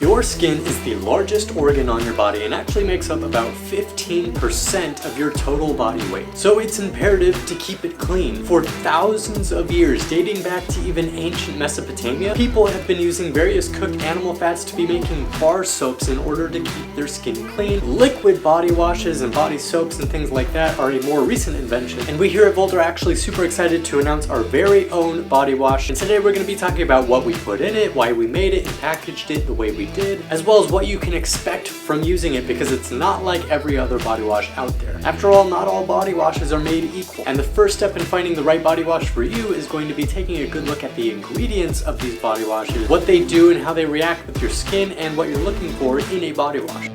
Your skin is the largest organ on your body and actually makes up about 15% of your total body weight. So it's imperative to keep it clean. For thousands of years, dating back to even ancient Mesopotamia, people have been using various cooked animal fats to be making bar soaps in order to keep their skin clean. Liquid body washes and body soaps and things like that are a more recent invention. And we here at Volt are actually super excited to announce our very own body wash. And today we're going to be talking about what we put in it, why we made it and packaged it the way we did, as well as what you can expect from using it, because it's not like every other body wash out there. After all, not all body washes are made equal. And the first step in finding the right body wash for you is going to be taking a good look at the ingredients of these body washes, what they do and how they react with your skin, and what you're looking for in a body wash.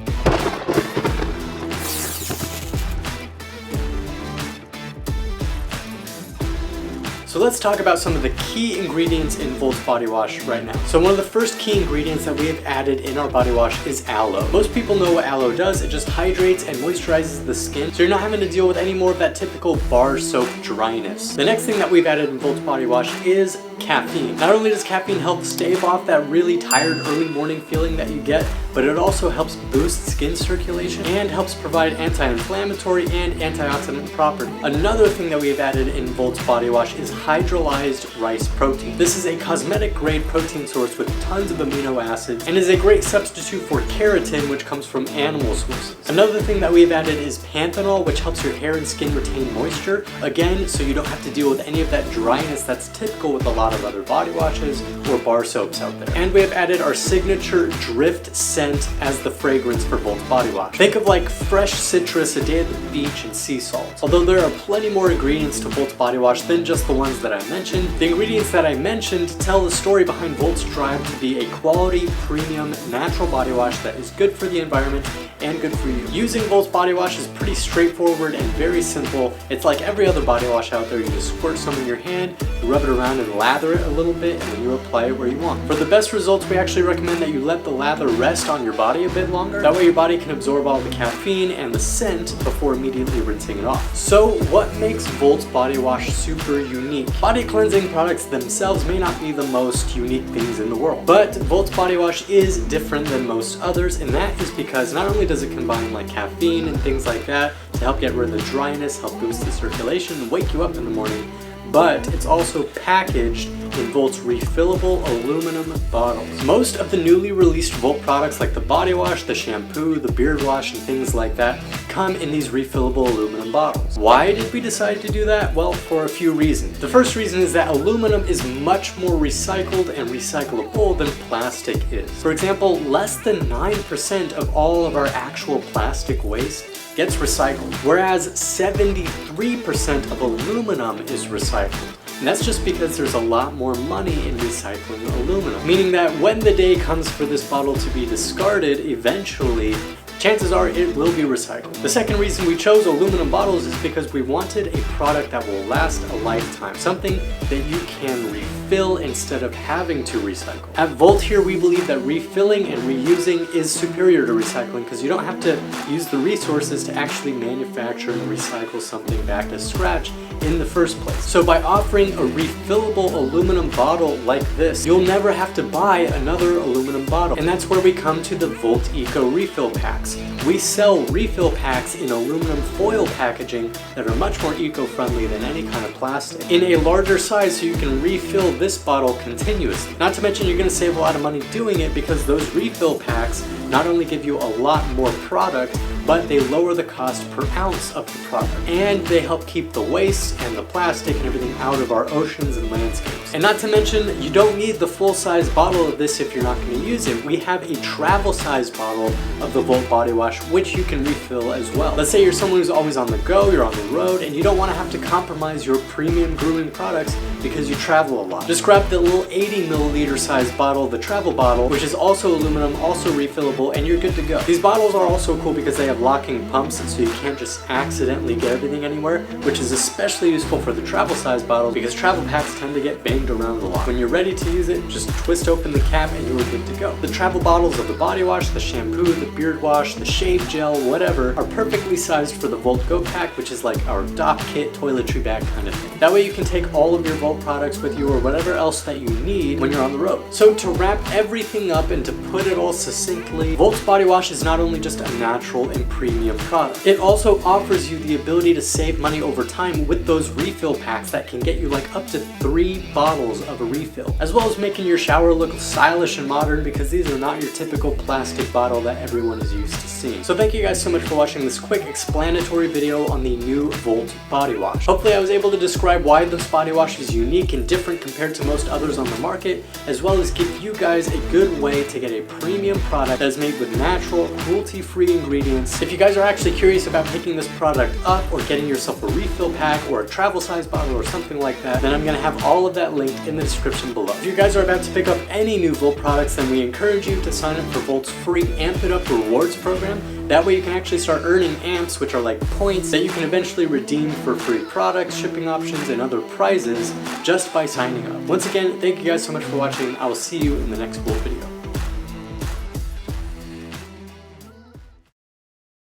So let's talk about some of the key ingredients in Volt's body wash right now. So one of the first key ingredients that we have added in our body wash is aloe. Most people know what aloe does. It just hydrates and moisturizes the skin, so you're not having to deal with any more of that typical bar soap dryness. The next thing that we've added in Volt's body wash is caffeine. Not only does caffeine help stave off that really tired early morning feeling that you get, but it also helps boost skin circulation and helps provide anti-inflammatory and antioxidant property. Another thing that we have added in Volt's body wash is hydrolyzed rice protein. This is a cosmetic grade protein source with tons of amino acids and is a great substitute for keratin, which comes from animal sources. Another thing that we've added is panthenol, which helps your hair and skin retain moisture, again, so you don't have to deal with any of that dryness that's typical with a lot of other body washes or bar soaps out there. And we have added our signature drift scent as the fragrance for Volt's body wash. Think of like fresh citrus, a day at the beach, and sea salt. Although there are plenty more ingredients to Volt's body wash than just the ones that I mentioned, the ingredients that I mentioned tell the story behind Volt's drive to be a quality, premium, natural body wash that is good for the environment and good for you. Using Volt's body wash is pretty straightforward and very simple. It's like every other body wash out there. You just squirt some in your hand, you rub it around and lather it a little bit, and then you apply it where you want. For the best results, we actually recommend that you let the lather rest on your body a bit longer. That way your body can absorb all the caffeine and the scent before immediately rinsing it off. So what makes Volt's body wash super unique? Body cleansing products themselves may not be the most unique things in the world, but Volt's body wash is different than most others, and that is because not only does it combine like caffeine and things like that to help get rid of the dryness, help boost the circulation, and wake you up in the morning, but it's also packaged in Volt's refillable aluminum bottles. Most of the newly released Volt products like the body wash, the shampoo, the beard wash, and things like that come in these refillable aluminum bottles. Why did we decide to do that? Well, for a few reasons. The first reason is that aluminum is much more recycled and recyclable than plastic is. For example, less than 9% of all of our actual plastic waste gets recycled, whereas 73% of aluminum is recycled. And that's just because there's a lot more money in recycling aluminum. Meaning that when the day comes for this bottle to be discarded, eventually, chances are it will be recycled. The second reason we chose aluminum bottles is because we wanted a product that will last a lifetime. Something that you can refill instead of having to recycle. At Volt here, we believe that refilling and reusing is superior to recycling because you don't have to use the resources to actually manufacture and recycle something back to scratch in the first place. So by offering a refillable aluminum bottle like this, you'll never have to buy another aluminum bottle. And that's where we come to the Volt Eco Refill Packs. We sell refill packs in aluminum foil packaging that are much more eco-friendly than any kind of plastic, in a larger size so you can refill this bottle continuously. Not to mention you're going to save a lot of money doing it because those refill packs not only give you a lot more product, but they lower the cost per ounce of the product. And they help keep the waste and the plastic and everything out of our oceans and landscapes. And not to mention, you don't need the full-size bottle of this if you're not going to use it. We have a travel-size bottle of the Volt body wash, which you can refill as well. Let's say you're someone who's always on the go, you're on the road, and you don't want to have to compromise your premium grooming products because you travel a lot. Just grab the little 80 milliliter size bottle, the travel bottle, which is also aluminum, also refillable, and you're good to go. These bottles are also cool because they have locking pumps, so you can't just accidentally get everything anywhere, which is especially useful for the travel size bottles because travel packs tend to get banged around a lot. When you're ready to use it, just twist open the cap and you're good to go. The travel bottles of the body wash, the shampoo, the beard wash, the shave gel, whatever, are perfectly sized for the Volt Go Pack, which is like our dock kit, toiletry bag kind of thing. That way you can take all of your Volt medicinal products with you or whatever else that you need when you're on the road. So to wrap everything up and to put it all succinctly, Volt's body wash is not only just a natural and premium product, it also offers you the ability to save money over time with those refill packs that can get you like up to 3 bottles of a refill, as well as making your shower look stylish and modern because these are not your typical plastic bottle that everyone is used to seeing. So thank you guys so much for watching this quick explanatory video on the new Volt body wash. Hopefully I was able to describe why this body wash is unique and different compared to most others on the market, as well as give you guys a good way to get a premium product that is made with natural, cruelty-free ingredients. If you guys are actually curious about picking this product up or getting yourself a refill pack or a travel size bottle or something like that, then I'm going to have all of that linked in the description below. If you guys are about to pick up any new Volt products, then we encourage you to sign up for Volt's free Amp It Up rewards program. That way you can actually start earning amps, which are like points that you can eventually redeem for free products, shipping options, and other prizes just by signing up. Once again, thank you guys so much for watching. I will see you in the next Volt video.